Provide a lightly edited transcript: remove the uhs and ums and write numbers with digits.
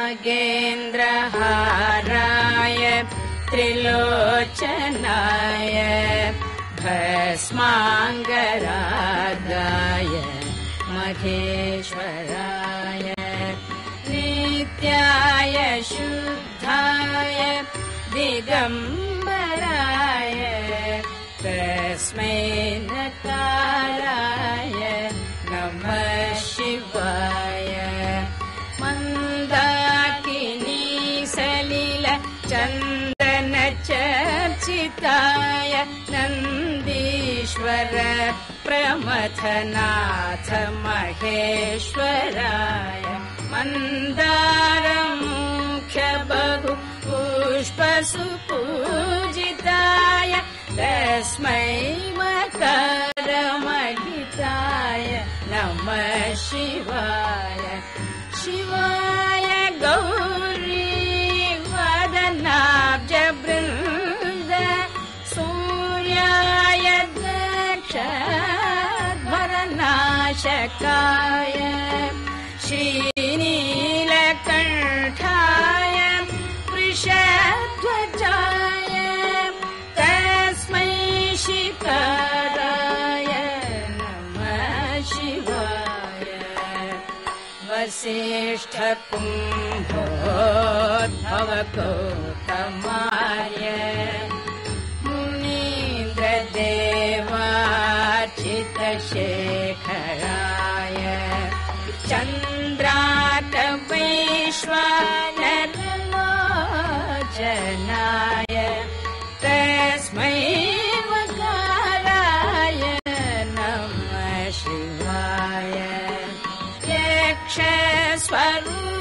नागेन्द्रहाराय त्रिलोचनाय भस्माङ्गरागाय महेश्वराय नित्याय शुद्धाय दिगम्बराय तस्मै नकाराय नमः शिवाय मन्दाकिनी सलिल चन्दन चर्चिताय नन्दीश्वर प्रमथनाथ महेश्वराय मन्दारमुख्य बहु पुष्पसुपूजिताय तस्मै मकरमहिताय नमः शिवाय शिवाय गौरी वदनाब्जवृन्द सूर्याय दक्षध्वरनाशकाय श्रीनीलकण्ठाय वृषध्वजाय तस्मै शिखराय नमः शिवाय वसिष्ठकुम्भोद्भवगौतमाय मुनीन्द्रदेवार्चितशेखराय चन्द्रार्कवैश्वानरलोचनाय तस्मै वकाराय नमः शिवाय यक्षस्वरूप